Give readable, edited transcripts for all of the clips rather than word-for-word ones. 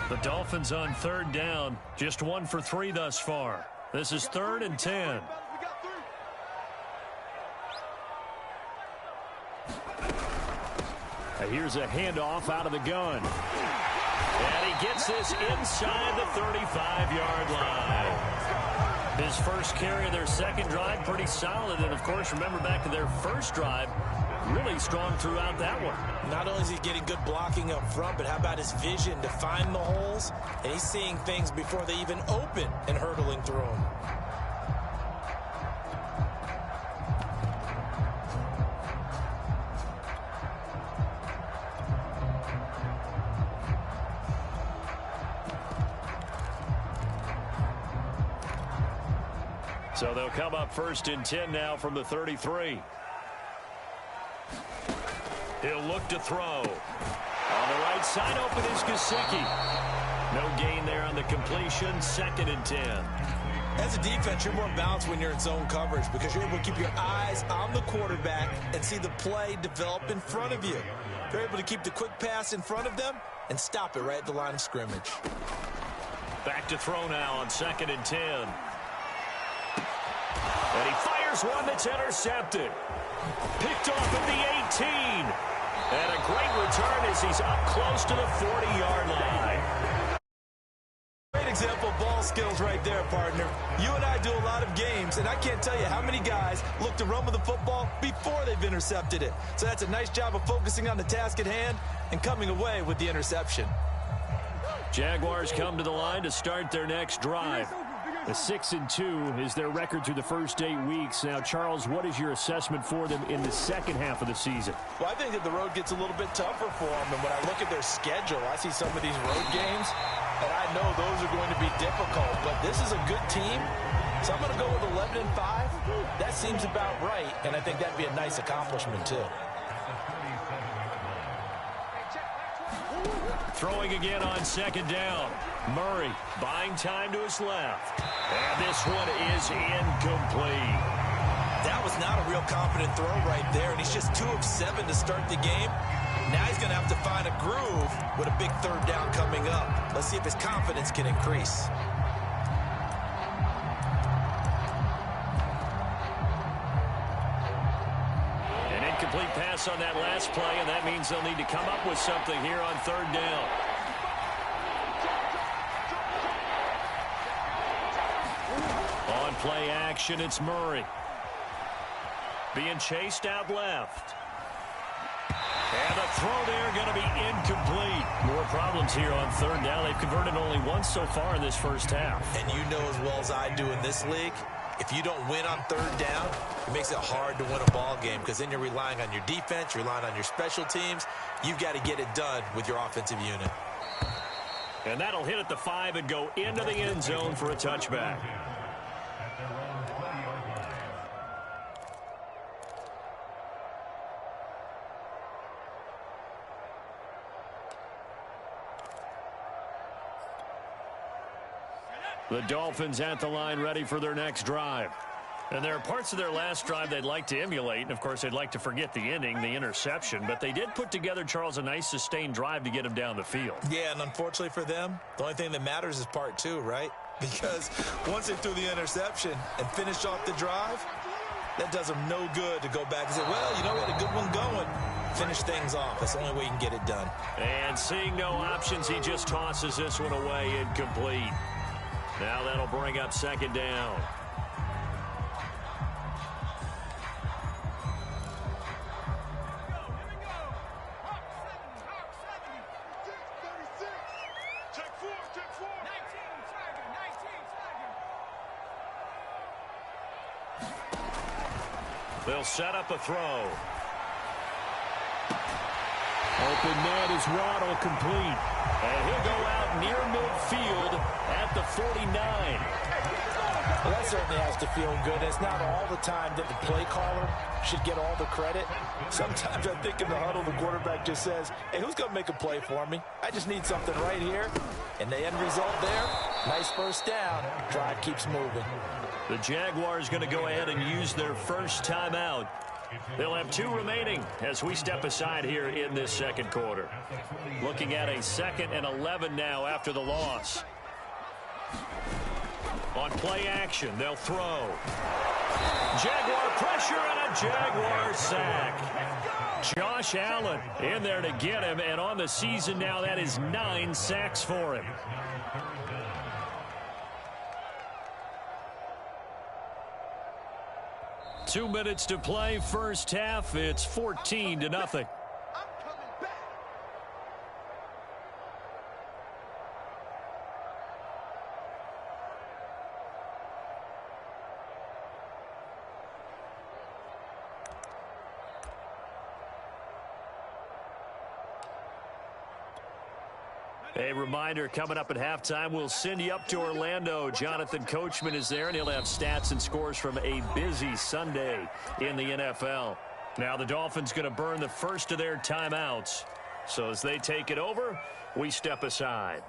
The Dolphins on third down. Just 1 for 3 thus far. This is 3rd and 10. Here's a handoff out of the gun. And he gets this inside the 35-yard line. His first carry of their second drive, pretty solid. And, of course, remember back to their first drive, really strong throughout that one. Not only is he getting good blocking up front, but how about his vision to find the holes? And he's seeing things before they even open and hurdling through them. So they'll come up 1st and 10 now from the 33. He'll look to throw. On the right side, open is Gesicki. No gain there on the completion. 2nd and 10. As a defense, you're more balanced when you're in zone coverage because you're able to keep your eyes on the quarterback and see the play develop in front of you. You're able to keep the quick pass in front of them and stop it right at the line of scrimmage. Back to throw now on 2nd and 10. And he fires one that's intercepted. Picked off at the 18. And a great return as he's up close to the 40-yard line. Great example of ball skills right there, partner. You and I do a lot of games, and I can't tell you how many guys look to run with the football before they've intercepted it. So that's a nice job of focusing on the task at hand and coming away with the interception. Jaguars come to the line to start their next drive. A 6-2 is their record through the first 8 weeks. Now, Charles, what is your assessment for them in the second half of the season? Well, I think that the road gets a little bit tougher for them. And when I look at their schedule, I see some of these road games, and I know those are going to be difficult. But this is a good team, so I'm going to go with 11-5. That seems about right, and I think that'd be a nice accomplishment, too. Throwing again on 2nd down. Murray buying time to his left. And this one is incomplete. That was not a real confident throw right there, and he's just 2 of 7 to start the game. Now he's going to have to find a groove with a big 3rd down coming up. Let's see if his confidence can increase. An incomplete pass on that last play, and that means they'll need to come up with something here on 3rd down. On play action, it's Murray. Being chased out left. And the throw there going to be incomplete. More problems here on 3rd down. They've converted only once so far in this first half. And you know as well as I do in this league, if you don't win on 3rd down, it makes it hard to win a ball game because then you're relying on your defense, you're relying on your special teams. You've got to get it done with your offensive unit. And that'll hit at the 5 and go into the end zone for a touchback. The Dolphins at the line ready for their next drive. And there are parts of their last drive they'd like to emulate. And, of course, they'd like to forget the ending, the interception. But they did put together, Charles, a nice sustained drive to get him down the field. Yeah, and unfortunately for them, the only thing that matters is part 2, right? Because once they threw the interception and finished off the drive, that does them no good to go back and say, well, you know, we had a good one going. Finish things off. That's the only way you can get it done. And seeing no options, he just tosses this one away incomplete. Now that'll bring up 2nd down. They'll set up a throw. Open net is Waddle, complete. And he'll go out near midfield at the 49. Well, that certainly has to feel good. It's not all the time that the play caller should get all the credit. Sometimes I think in the huddle, the quarterback just says, hey, who's going to make a play for me? I just need something right here. And the end result there, nice first down. Drive keeps moving. The Jaguars going to go ahead and use their first timeout. They'll have 2 remaining as we step aside here in this second quarter. Looking at a 2nd and 11 now after the loss. On play action, they'll throw. Jaguar pressure and a Jaguar sack. Josh Allen in there to get him, and on the season now, that is 9 sacks for him. Two minutes to play, first half. It's 14-0. A reminder, coming up at halftime, we'll send you up to Orlando. Jonathan Coachman is there, and he'll have stats and scores from a busy Sunday in the NFL. Now the Dolphins going to burn the first of their timeouts. So as they take it over, we step aside.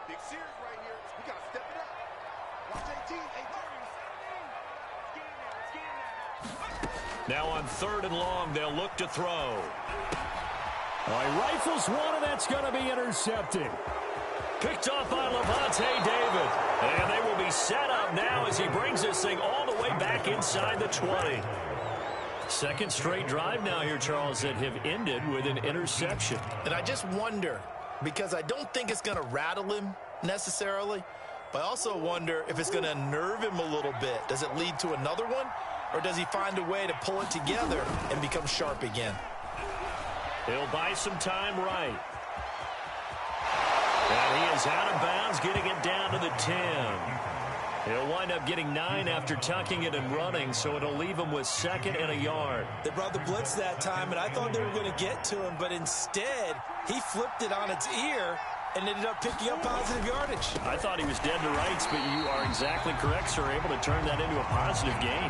Big series right here. We got to step it up. Watch 18. Now on 3rd and long, they'll look to throw. He rifles one, and that's going to be intercepted. Picked off by Lavonte David. And they will be set up now as he brings this thing all the way back inside the 20. Second straight drive now here, Charles, that have ended with an interception. And I just wonder, because I don't think it's going to rattle him necessarily, but I also wonder if it's going to unnerve him a little bit. Does it lead to another one? Or does he find a way to pull it together and become sharp again? He'll buy some time right. And he is out of bounds, getting it down to the 10. He'll wind up getting 9 after tucking it and running, so it'll leave him with 2nd and a yard. They brought the blitz that time, and I thought they were going to get to him, but instead, he flipped it on its ear and ended up picking up positive yardage. I thought he was dead to rights, but you are exactly correct, sir, able to turn that into a positive gain.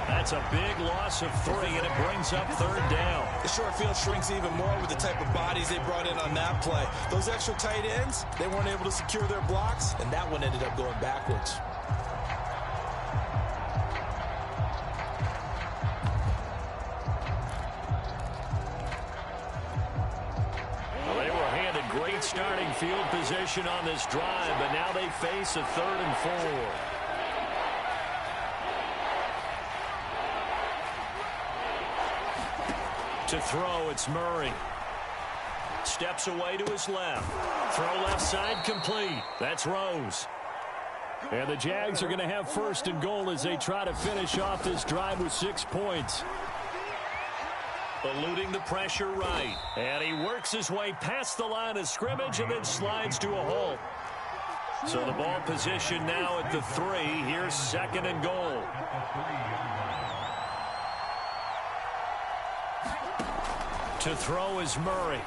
That's a big loss of 3, and it brings up 3rd down. The short field shrinks even more with the type of bodies they brought in on that play. Those extra tight ends, they weren't able to secure their blocks, and that one ended up going backwards. Well, they were handed great starting field position on this drive, but now they face a 3rd and 4. To throw, it's Murray. Steps away to his left. Throw left side complete. That's Rose. And the Jags are going to have 1st and goal as they try to finish off this drive with 6 points. Eluding the pressure right. And he works his way past the line of scrimmage and then slides to a halt. So the ball position now at the 3. Here's 2nd and goal. To throw is Murray.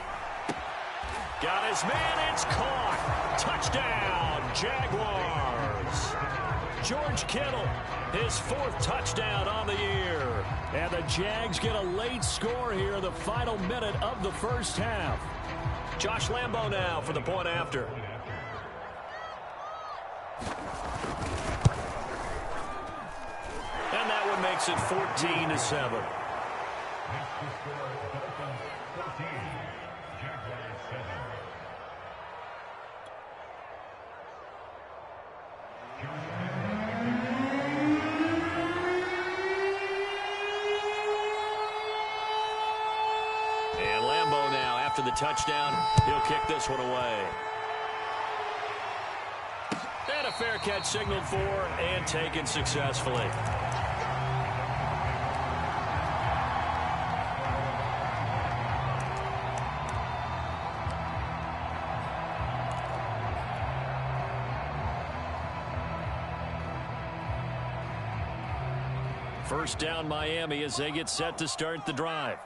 Got his man, it's caught. Touchdown, Jaguars. George Kittle, his 4th touchdown on the year. And the Jags get a late score here in the final minute of the first half. Josh Lambo now for the point after. And that one makes it 14-7. And Lambo now, after the touchdown, he'll kick this one away. And a fair catch signaled for and taken successfully. First down Miami as they get set to start the drive.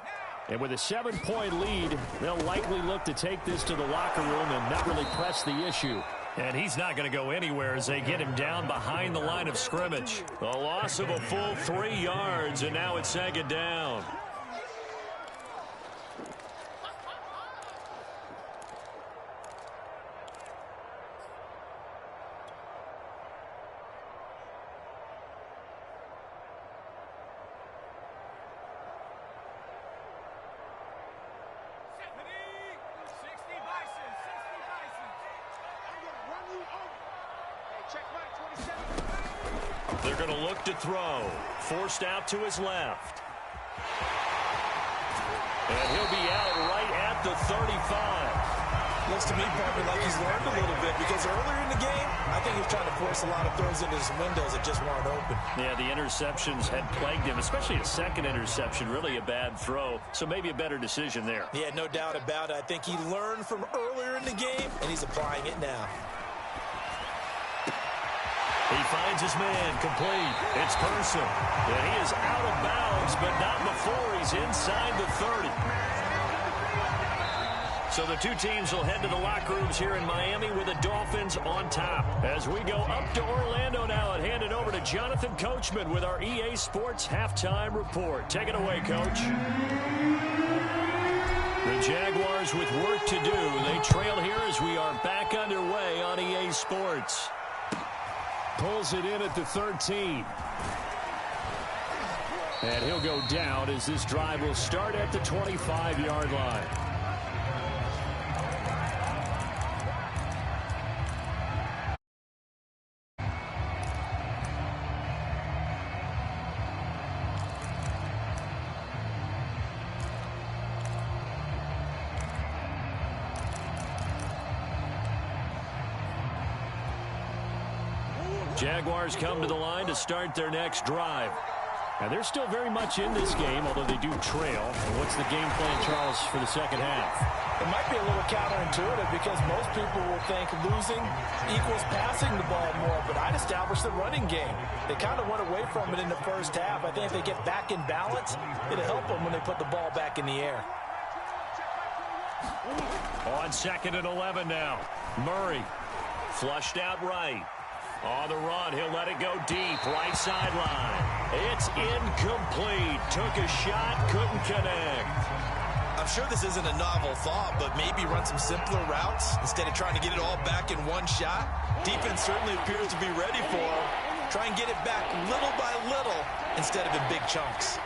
And with a 7-point lead, they'll likely look to take this to the locker room and not really press the issue. And he's not going to go anywhere as they get him down behind the line of scrimmage. A loss of a full 3 yards, and now it's 2nd down. They're going to look to throw. Forced out to his left. And he'll be out right at the 35. Looks to me probably like he's learned a little bit, because earlier in the game, I think he was trying to force a lot of throws into his windows that just weren't open. Yeah, the interceptions had plagued him, especially a second interception, really a bad throw. So maybe a better decision there. Yeah, no doubt about it. I think he learned from earlier in the game, and he's applying it now. He finds his man, complete. It's Carson. And he is out of bounds, but not before he's inside the 30. So the two teams will head to the locker rooms here in Miami with the Dolphins on top. As we go up to Orlando now and hand it over to Jonathan Coachman with our EA Sports Halftime Report. Take it away, Coach. The Jaguars with work to do. They trail here as we are back underway on EA Sports. Pulls it in at the 13. And he'll go down as this drive will start at the 25-yard line. Jaguars come to the line to start their next drive. And they're still very much in this game, although they do trail. What's the game plan, Charles, for the second half? It might be a little counterintuitive because most people will think losing equals passing the ball more, but I'd establish the running game. They kind of went away from it in the first half. I think if they get back in balance, it'll help them when they put the ball back in the air. On 2nd and 11 now. Murray flushed out right. On the run, he'll let it go deep, right sideline. It's incomplete. Took a shot, couldn't connect. I'm sure this isn't a novel thought, but maybe run some simpler routes instead of trying to get it all back in one shot. Defense certainly appears to be ready for him. Try and get it back little by little instead of in big chunks.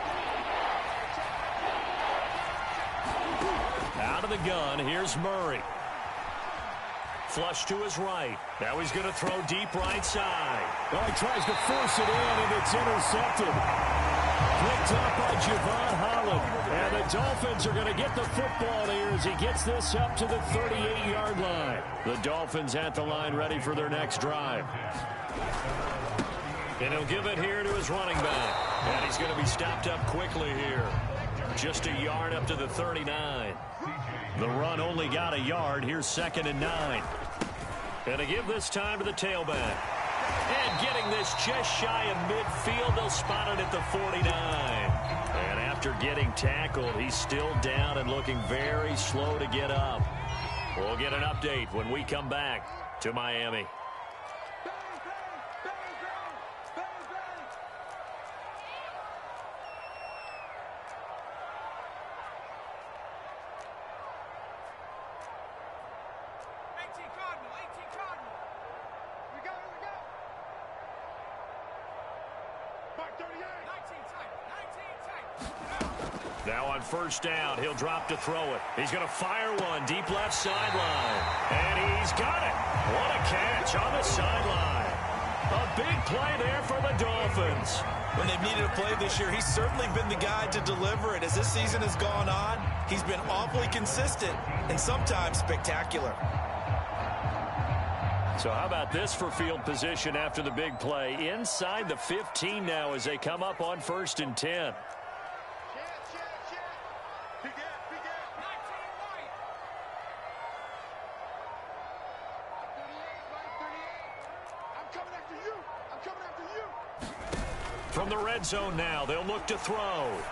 Out of the gun, here's Murray. Flush to his right. Now he's going to throw deep right side. Oh, he tries to force it in, and it's intercepted. Picked up by Javon Holland. And the Dolphins are going to get the football here as he gets this up to the 38-yard line. The Dolphins at the line ready for their next drive. And he'll give it here to his running back. And he's going to be stopped up quickly here. Just a yard up to the 39. The run only got a yard. Here's 2nd and 9. And to give this time to the tailback. And getting this just shy of midfield, they'll spot it at the 49. And after getting tackled, he's still down and looking very slow to get up. We'll get an update when we come back to Miami. Now on 1st down, he'll drop to throw it. He's going to fire one deep left sideline. And he's got it. What a catch on the sideline. A big play there for the Dolphins. When they've needed a play this year, he's certainly been the guy to deliver it. As this season has gone on, he's been awfully consistent and sometimes spectacular. So how about this for field position after the big play? Inside the 15 now as they come up on 1st and 10. From the red zone now, they'll look to throw. And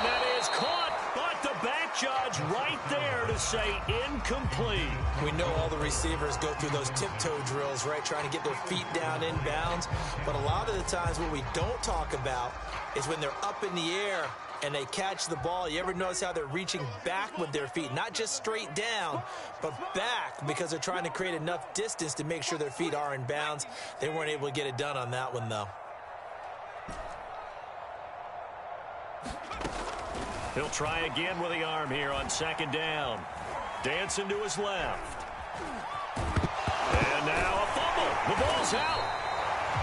that is caught, but the back judge right there to say incomplete. We know all the receivers go through those tiptoe drills, right, trying to get their feet down in bounds. But a lot of the times what we don't talk about is when they're up in the air and they catch the ball. You ever notice how they're reaching back with their feet? Not just straight down, but back, because they're trying to create enough distance to make sure their feet are in bounds. They weren't able to get it done on that one, though. He'll try again with the arm here on 2nd down. Dancing to his left. And now a fumble. The ball's out.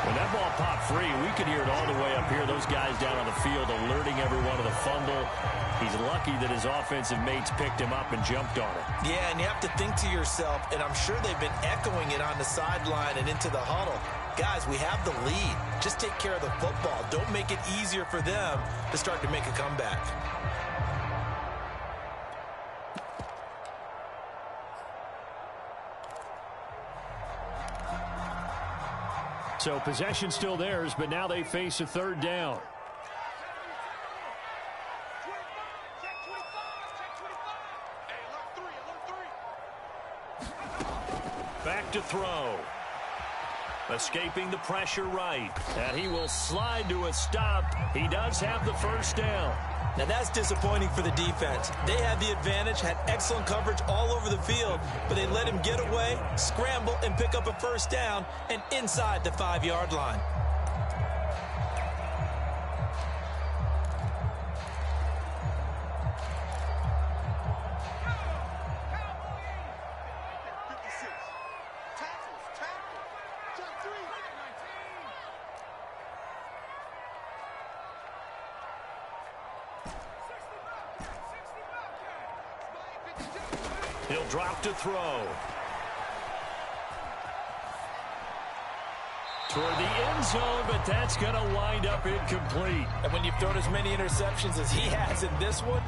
When that ball popped free, we could hear it all the way up here. Those guys down on the field alerting everyone of the fumble. He's lucky that his offensive mates picked him up and jumped on it. Yeah, and you have to think to yourself, and I'm sure they've been echoing it on the sideline and into the huddle. Guys, we have the lead. Just take care of the football. Don't make it easier for them to start to make a comeback. So possession still theirs, but now they face a third down. Back to throw. Escaping the pressure right. And he will slide to a stop. He does have the first down. Now that's disappointing for the defense. They had the advantage, had excellent coverage all over the field, but they let him get away, scramble, and pick up a first down, and inside the 5-yard line. He'll drop to throw. Toward the end zone, but that's going to wind up incomplete. And when you've thrown as many interceptions as he has in this one,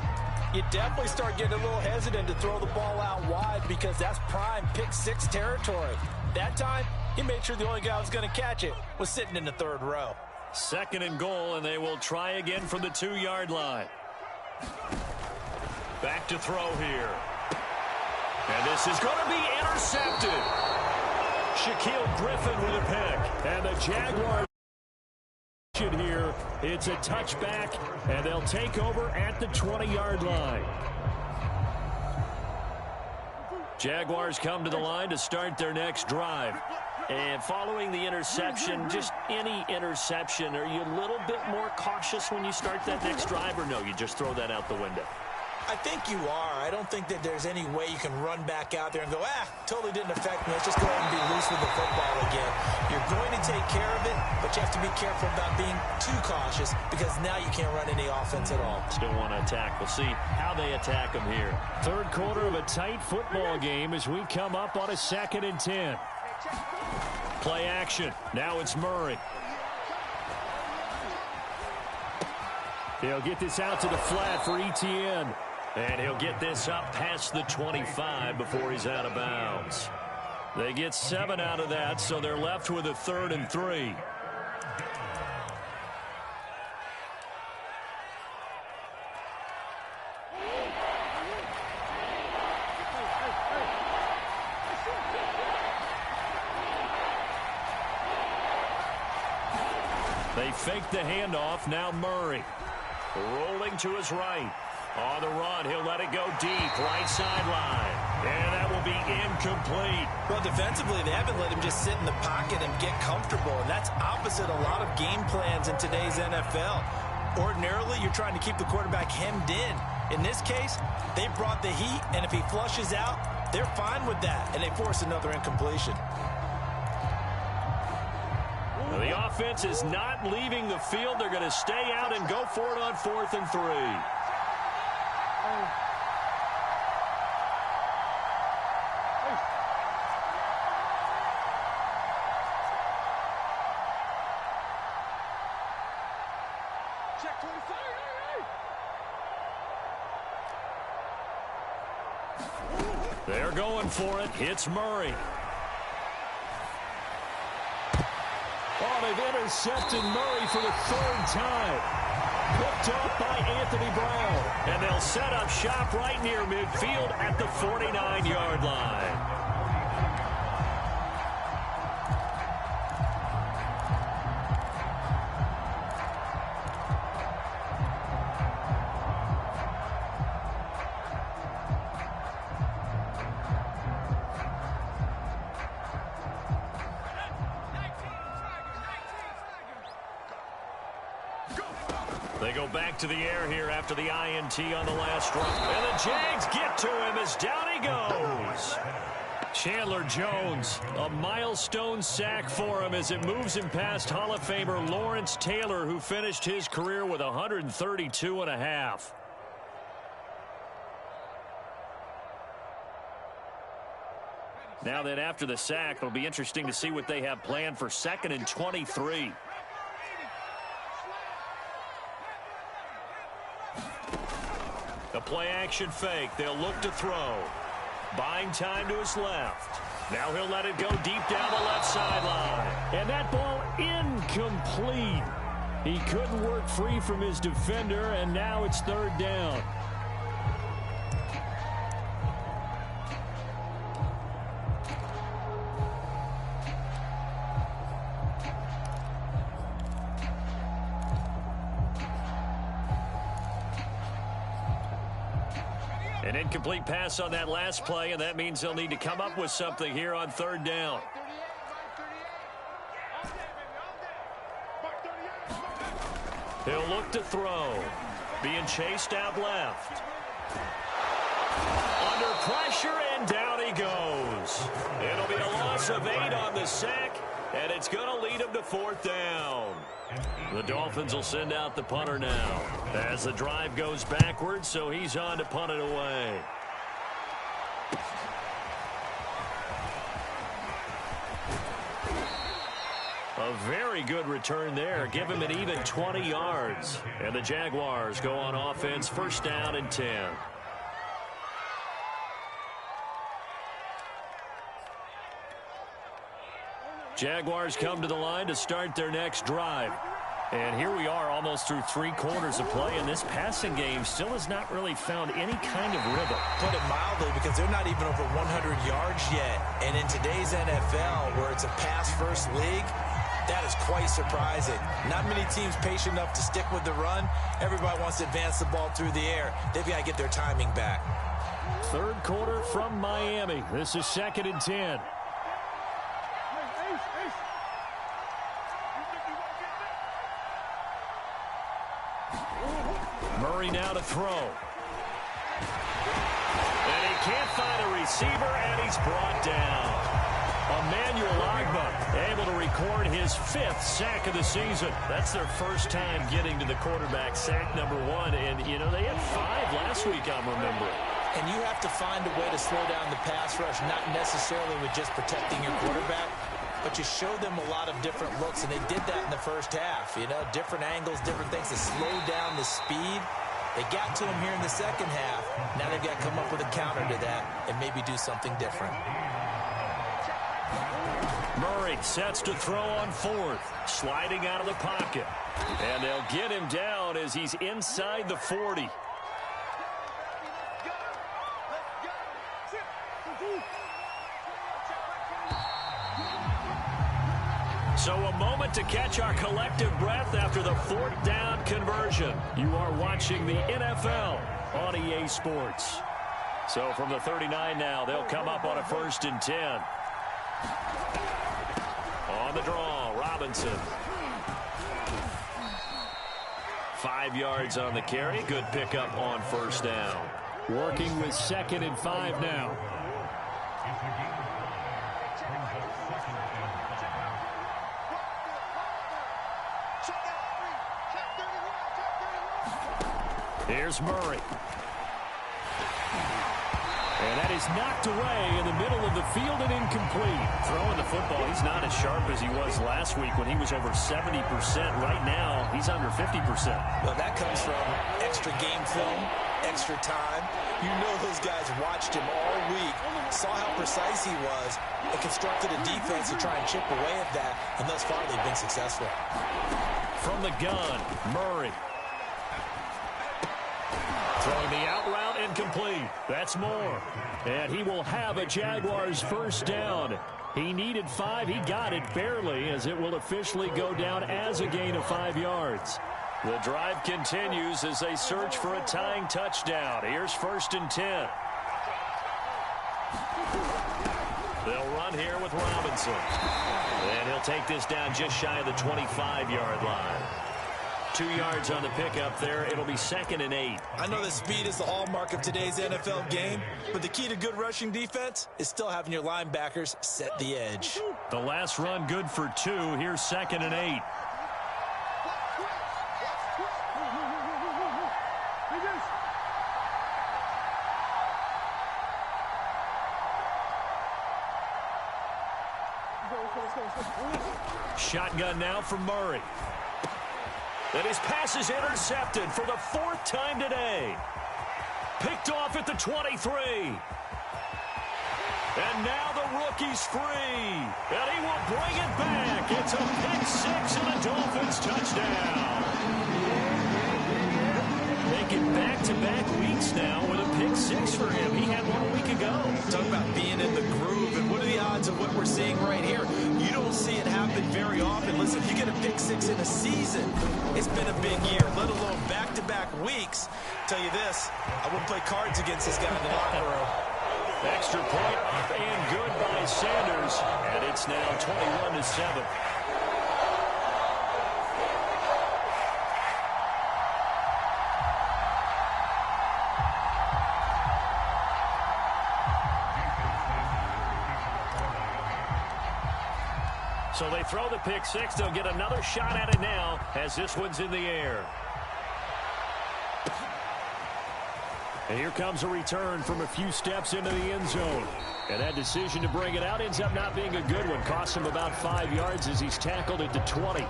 you definitely start getting a little hesitant to throw the ball out wide because that's prime pick six territory. That time, he made sure the only guy who was going to catch it was sitting in the third row. 2nd and goal, and they will try again from the 2-yard line. Back to throw here. And this is going to be intercepted. Shaquille Griffin with a pick. And the Jaguars here. It's a touchback, and they'll take over at the 20-yard line. Jaguars come to the line to start their next drive. And following the interception, just any interception, are you a little bit more cautious when you start that next drive, or no, you just throw that out the window? I think you are. I don't think that there's any way you can run back out there and go, totally didn't affect me. Let's just go ahead and be loose with the football again. You're going to take care of it, but you have to be careful about being too cautious because now you can't run any offense at all. Still want to attack. We'll see how they attack them here. Third quarter of a tight football game as we come up on a 2nd and 10. Play action. Now it's Murray. He'll get this out to the flat for Etienne. And he'll get this up past the 25 before he's out of bounds. They get 7 out of that, so they're left with a 3rd and 3. They fake the handoff. Now Murray rolling to his right. On the run, he'll let it go deep, right sideline. And that will be incomplete. Well, defensively, they haven't let him just sit in the pocket and get comfortable. And that's opposite a lot of game plans in today's NFL. Ordinarily, you're trying to keep the quarterback hemmed in. In this case, they brought the heat, and if he flushes out, they're fine with that, and they force another incompletion. Well, the offense is not leaving the field. They're going to stay out and go for it on 4th and 3. They're going for it. It's Murray. Oh, they've intercepted Murray for the 3rd time. Picked up by Anthony Brown. And they'll set up shop right near midfield at the 49-yard line. They go back to the air here after the INT on the last run. And the Jags get to him as down he goes. Chandler Jones, a milestone sack for him as it moves him past Hall of Famer Lawrence Taylor, who finished his career with 132.5. Now then, after the sack, it'll be interesting to see what they have planned for 2nd and 23. The play-action fake. They'll look to throw. Buying time to his left. Now he'll let it go deep down the left sideline. And that ball incomplete. He couldn't work free from his defender, and now it's 3rd down. An incomplete pass on that last play, and that means they'll need to come up with something here on 3rd down. He'll look to throw. Being chased out left. Under pressure, and down he goes. It'll be a loss of 8 on the sack, and it's going to lead him to 4th down. The Dolphins will send out the punter now as the drive goes backwards, so he's on to punt it away. A very good return there. Give him an even 20 yards. And the Jaguars go on offense, 1st down and 10. Jaguars come to the line to start their next drive. And here we are almost through 3 quarters of play, and this passing game still has not really found any kind of rhythm. Put it mildly, because they're not even over 100 yards yet. And in today's NFL, where it's a pass-first league, that is quite surprising. Not many teams patient enough to stick with the run. Everybody wants to advance the ball through the air. They've got to get their timing back. 3rd quarter from Miami. This is 2nd and 10. Murray now to throw. And he can't find a receiver, and he's brought down. Emmanuel Ogbah able to record his 5th sack of the season. That's their first time getting to the quarterback, sack number 1. And, you know, they had 5 last week, I'm remembering. And you have to find a way to slow down the pass rush, not necessarily with just protecting your quarterback, but you show them a lot of different looks, and they did that in the first half. You know, different angles, different things to slow down the speed. They got to him here in the second half. Now they've got to come up with a counter to that and maybe do something different. Murray sets to throw on 4th, sliding out of the pocket. And they'll get him down as he's inside the 40. So a moment to catch our collective breath after the 4th down conversion. You are watching the NFL on EA Sports. So from the 39 now, they'll come up on a 1st and 10. On the draw, Robinson. 5 yards on the carry. Good pickup on 1st down. Working with 2nd and 5 now. Here's Murray. And that is knocked away in the middle of the field and incomplete. Throwing the football, he's not as sharp as he was last week when he was over 70%. Right now, he's under 50%. Well, that comes from extra game film, extra time. You know those guys watched him all week, saw how precise he was, and constructed a defense to try and chip away at that, and thus far they've been successful. From the gun, Murray. Throwing the out route, incomplete. That's more. And he will have a Jaguars 1st down. He needed 5. He got it barely, as it will officially go down as a gain of 5 yards. The drive continues as they search for a tying touchdown. Here's 1st and 10. They'll run here with Robinson. And he'll take this down just shy of the 25-yard line. 2 yards on the pickup there. It'll be 2nd and 8. I know that speed is the hallmark of today's NFL game, but the key to good rushing defense is still having your linebackers set the edge. The last run good for 2. Here's 2nd and 8. Shotgun now from Murray. And his pass is intercepted for the 4th time today. Picked off at the 23. And now the rookie's free. And he will bring it back. It's a pick 6 and a Dolphins touchdown. Making back-to-back weeks now with a pick 6 for him. He had 1 week ago. Talk about being in the groove, and what are the odds of what we're seeing right here? You don't see it happen very often. Listen, if you get a pick 6 in a season, it's been a big year, let alone back-to-back weeks. Tell you this, I wouldn't play cards against this guy in the locker room. Extra point and good by Sanders, and it's now 21-7. So they throw the pick 6. They'll get another shot at it now as this one's in the air. And here comes a return from a few steps into the end zone. And that decision to bring it out ends up not being a good one. Costs him about 5 yards as he's tackled at the 20.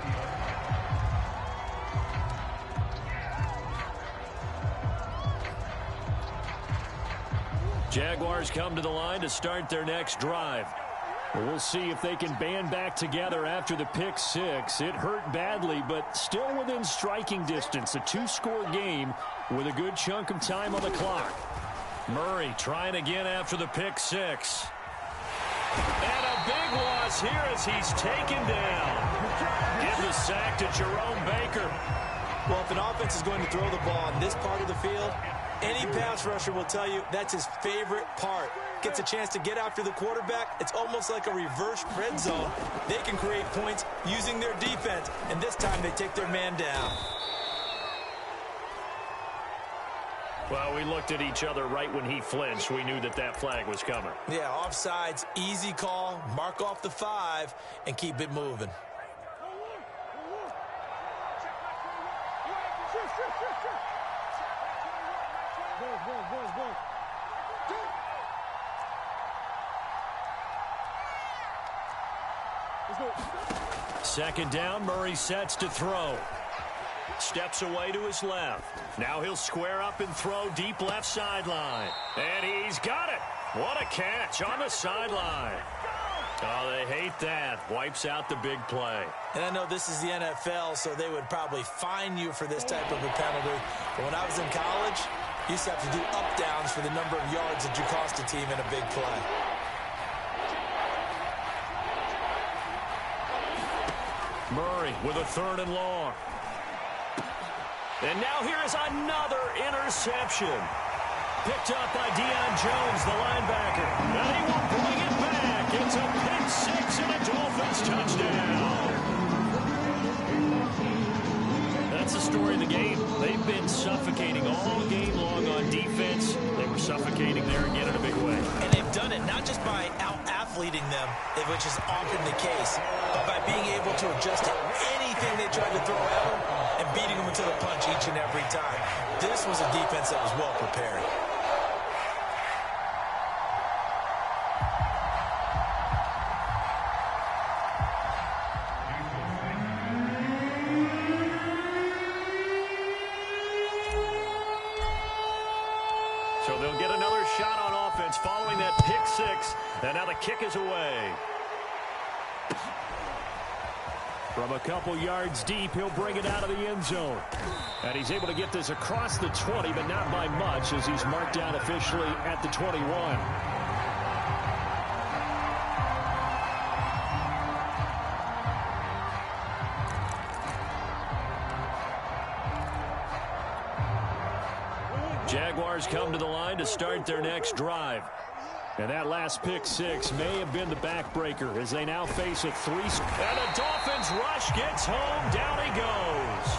Jaguars come to the line to start their next drive. We'll see if they can band back together after the pick 6. It hurt badly, but still within striking distance. A 2-score game with a good chunk of time on the clock. Murray trying again after the pick 6. And a big loss here as he's taken down. Give the sack to Jerome Baker. Well, if an offense is going to throw the ball on this part of the field, any pass rusher will tell you that's his favorite part. Gets a chance to get after the quarterback. It's almost like a reverse red zone. They can create points using their defense, and this time they take their man down. Well, we looked at each other right when he flinched. We knew that that flag was coming. Yeah, offsides, easy call, mark off the 5, and keep it moving. Second down, Murray sets to throw. Steps away to his left. Now he'll square up and throw deep left sideline. And he's got it. What a catch on the sideline. Oh, they hate that. Wipes out the big play. And I know this is the NFL, so they would probably fine you for this type of a penalty. But when I was in college, you used to have to do up-downs for the number of yards that you cost a team in a big play. Murray with a 3rd and long. And now here is another interception. Picked up by Deion Jones, the linebacker. And he will bring it back. It's a pick 6 and a Dolphins touchdown. That's the story of the game. They've been suffocating all game long on defense. They were suffocating there again in a big way. And they've done it not just by out-athleting them, which is often the case, but by being able to adjust to anything they tried to throw at them and beating them to the punch each and every time. This was a defense that was well prepared. So they'll get another shot on offense following that pick 6. And now the kick is away. From a couple yards deep, he'll bring it out of the end zone. And he's able to get this across the 20, but not by much as he's marked down officially at the 21. Jaguars come to the line to start their next drive. And that last pick 6 may have been the backbreaker as they now face a 3. And the Dolphins rush gets home. Down he goes.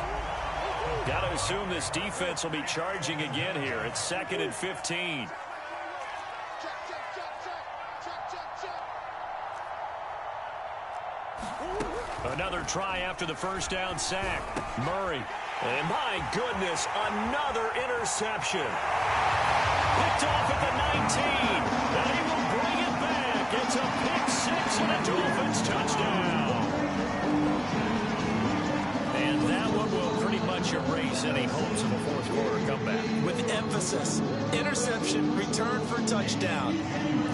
Got to assume this defense will be charging again here. It's 2nd and 15. Another try after the first down sack. Murray. And my goodness, another interception. Picked off at the 19. And he will bring it back. It's a pick six and a Dolphins touchdown. And that one will pretty much erase any hopes of a fourth quarter comeback. With emphasis, interception, return for touchdown.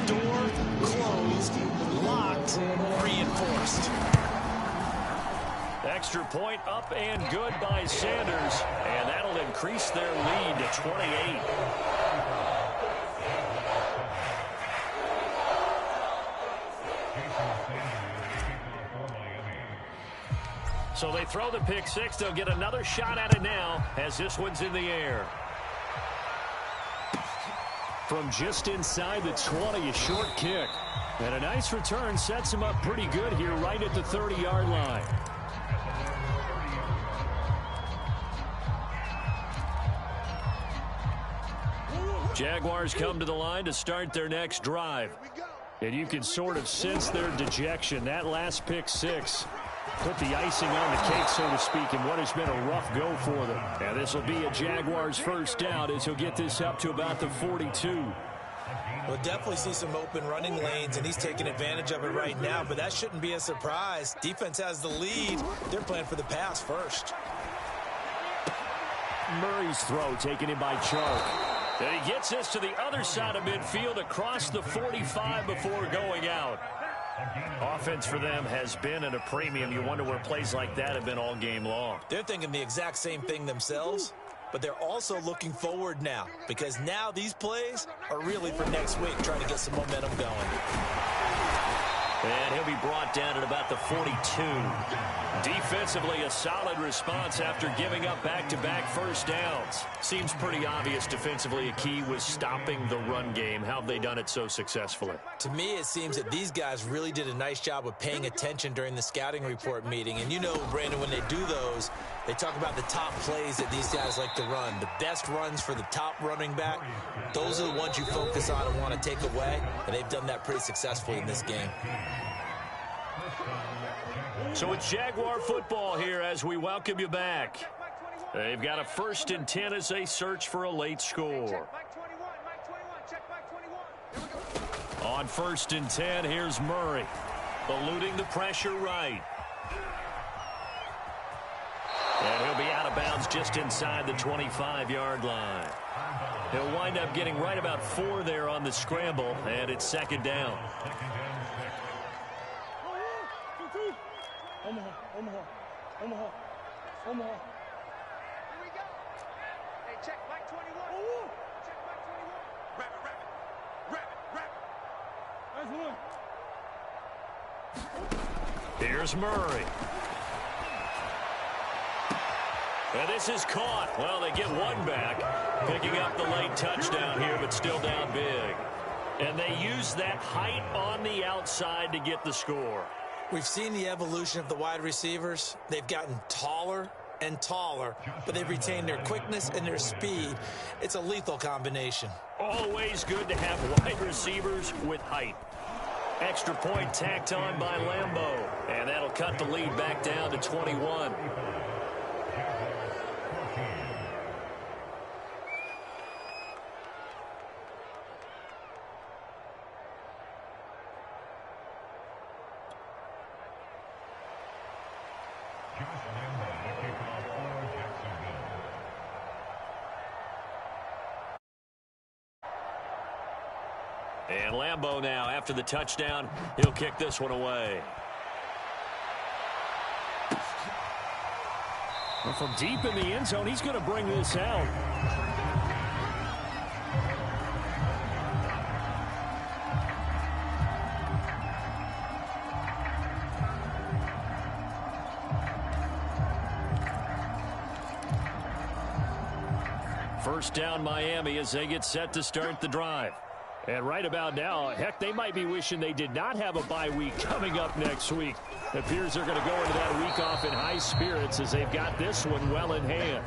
Door closed, locked, reinforced. Extra point up and good by Sanders. And that'll increase their lead to 28. So they throw the pick six. They'll get another shot at it now as this one's in the air. From just inside the 20, a short kick. And a nice return sets him up pretty good here right at the 30-yard line. Jaguars come to the line to start their next drive. And you can sort of sense their dejection. That last pick six put the icing on the cake, so to speak, in what has been a rough go for them. And this will be a Jaguars first down as he'll get this up to about the 42. We'll definitely see some open running lanes, and he's taking advantage of it right now, but that shouldn't be a surprise. Defense has the lead. They're playing for the pass first. Murray's throw taken in by Chark. And he gets this to the other side of midfield across the 45 before going out. Offense for them has been at a premium. You wonder where plays like that have been all game long. They're thinking the exact same thing themselves, but they're also looking forward now because now these plays are really for next week, trying to get some momentum going. And he'll be brought down at about the 42. Defensively, a solid response after giving up back-to-back first downs. Seems pretty obvious defensively a key was stopping the run game. How have they done it so successfully? To me, it seems that these guys really did a nice job of paying attention during the scouting report meeting. And you know, Brandon, when they do those, they talk about the top plays that these guys like to run. The best runs for the top running back, those are the ones you focus on and want to take away. And they've done that pretty successfully in this game. So it's Jaguar football here as we welcome you back. They've got a 1st and 10 as they search for a late score. On 1st and 10, here's Murray, eluding the pressure right. And he'll be out of bounds just inside the 25-yard line. He'll wind up getting right about 4 there on the scramble, and it's 2nd down. Omaha. Here we go. Hey, check Mike 21. Check Mike 21. Here's Murray. And this is caught. Well, they get one back, picking up the late touchdown here, but still down big. And they use that height on the outside to get the score. We've seen the evolution of the wide receivers. They've gotten taller and taller, but they've retained their quickness and their speed. It's a lethal combination. Always good to have wide receivers with height. Extra point tacked on by Lambeau, and that'll cut the lead back down to 21. And Lambeau now, after the touchdown, he'll kick this one away. Well, from deep in the end zone, he's going to bring this out. First down, Miami, as they get set to start the drive. And right about now, heck, they might be wishing they did not have a bye week coming up next week. It appears they're going to go into that week off in high spirits as they've got this one well in hand.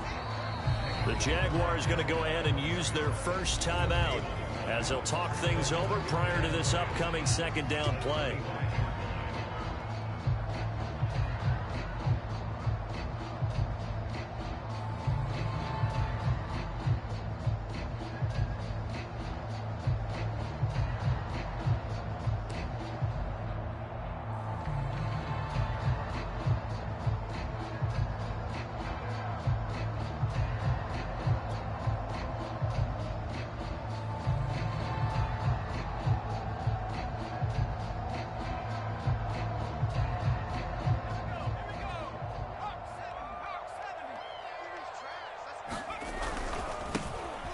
The Jaguars going to go ahead and use their first timeout as they'll talk things over prior to this upcoming second down play.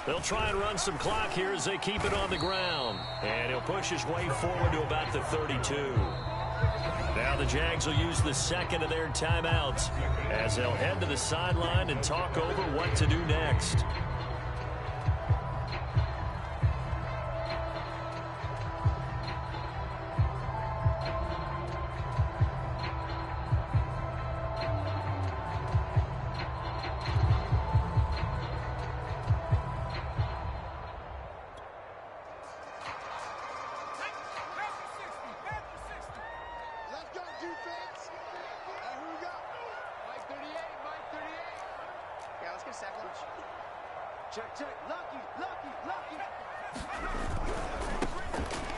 They'll try and run some clock here as they keep it on the ground. And he'll push his way forward to about the 32. Now the Jags will use the second of their timeouts as they'll head to the sideline and talk over what to do next.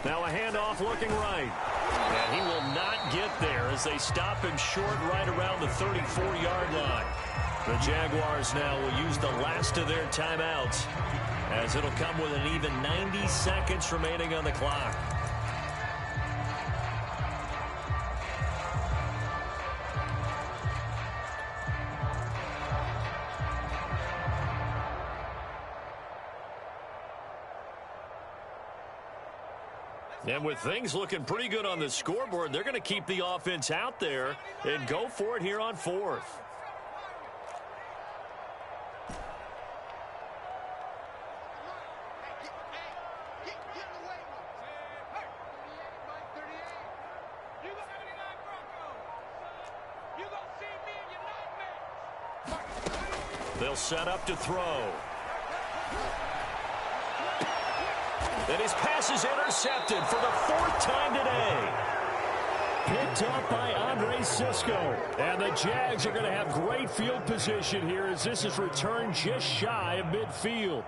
Now a handoff looking right. And he will not get there as they stop him short right around the 34-yard line. The Jaguars now will use the last of their timeouts as it'll come with an even 90 seconds remaining on the clock. And with things looking pretty good on the scoreboard, they're going to keep the offense out there and go for it here on fourth. They'll set up to throw. And his pass is intercepted for the fourth time today. Picked up by Andre Cisco. And the Jags are going to have great field position here as this is returned just shy of midfield.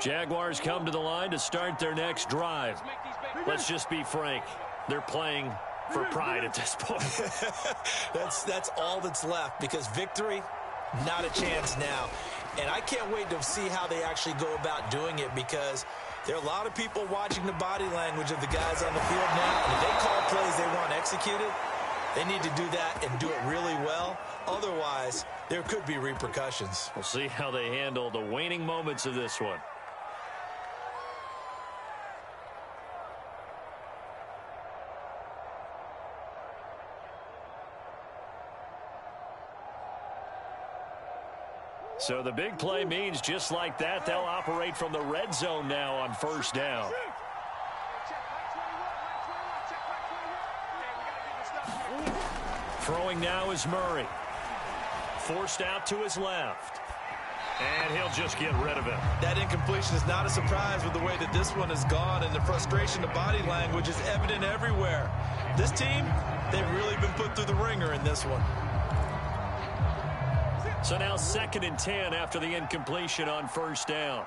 Jaguars come to the line to start their next drive. Let's just be frank. They're playing for pride at this point. That's all that's left because victory, not a chance now. And I can't wait to see how they actually go about doing it because there are a lot of people watching the body language of the guys on the field now. And if they call plays they want executed, they need to do that and do it really well. Otherwise, there could be repercussions. We'll see how they handle the waning moments of this one. So the big play means just like that, they'll operate from the red zone now on first down. Throwing now is Murray. Forced out to his left. And he'll just get rid of it. That incompletion is not a surprise with the way that this one has gone, and the frustration of body language is evident everywhere. This team, they've really been put through the ringer in this one. So now 2nd and 10 after the incompletion on first down.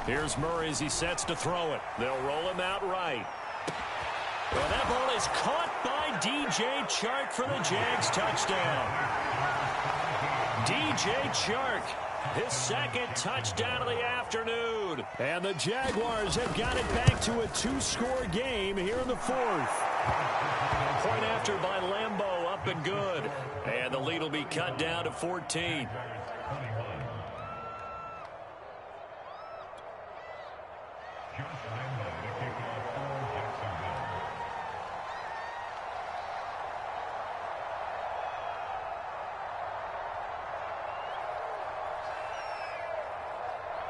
Here's Murray as he sets to throw it. They'll roll him out right. Well, that ball is caught by DJ Chark for the Jags touchdown. DJ Chark, his second touchdown of the afternoon. And the Jaguars have got it back to a 2-score game here in the fourth. Point after by Lambeau, up and good. And the lead will be cut down to 14.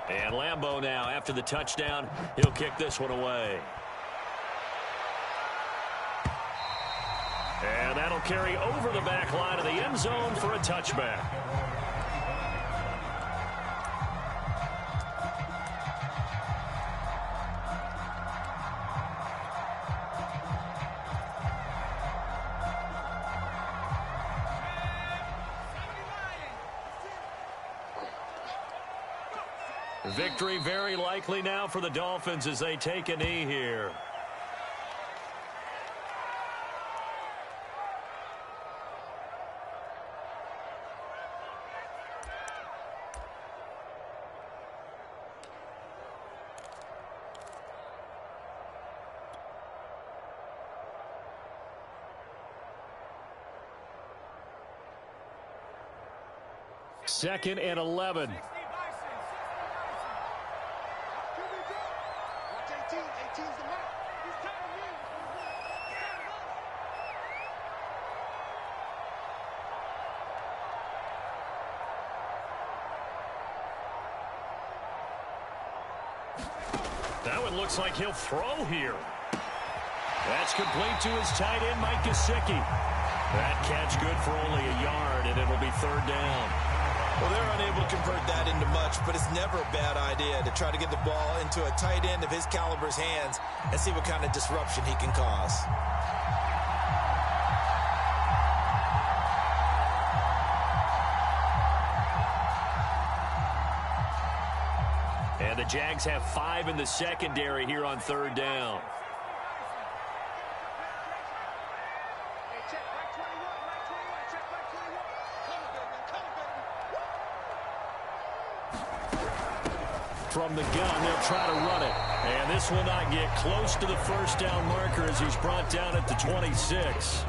And Lambeau now, after the touchdown, he'll kick this one away. And that'll carry over the back line of the end zone for a touchback. Victory very likely now for the Dolphins as they take a knee here. Second and 11. That one looks like he'll throw here. That's complete to his tight end, Mike Gesicki. That catch good for only a yard, and it'll be third down. Well, they're unable to convert that into much, but it's never a bad idea to try to get the ball into a tight end of his caliber's hands and see what kind of disruption he can cause. And the Jags have 5 in the secondary here on third down. From the gun, they'll try to run it. And this will not get close to the first down marker as he's brought down at the 26.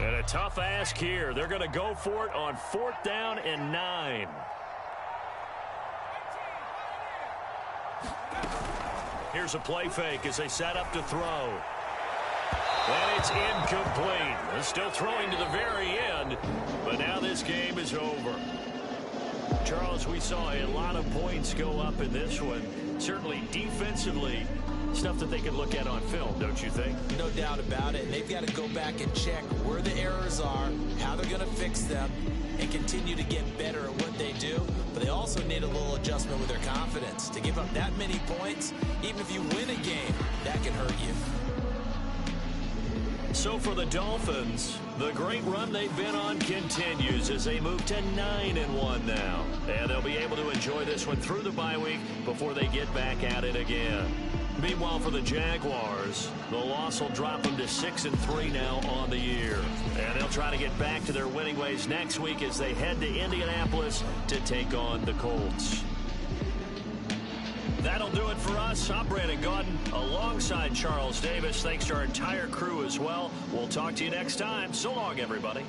And a tough ask here. They're going to go for it on 4th down and 9. Here's a play fake as they set up to throw. And it's incomplete. They're still throwing to the very end, but now this game is over. Charles, we saw a lot of points go up in this one. Certainly defensively, stuff that they can look at on film, don't you think? No doubt about it. And they've got to go back and check where the errors are, how they're going to fix them, and continue to get better at what they do. But they also need a little adjustment with their confidence. To give up that many points, even if you win a game, that can hurt you. So for the Dolphins, the great run they've been on continues as they move to 9-1 now. And they'll be able to enjoy this one through the bye week before they get back at it again. Meanwhile, for the Jaguars, the loss will drop them to 6-3 now on the year. And they'll try to get back to their winning ways next week as they head to Indianapolis to take on the Colts. That'll do it for us. I'm Brandon Gaudin alongside Charles Davis. Thanks to our entire crew as well. We'll talk to you next time. So long, everybody.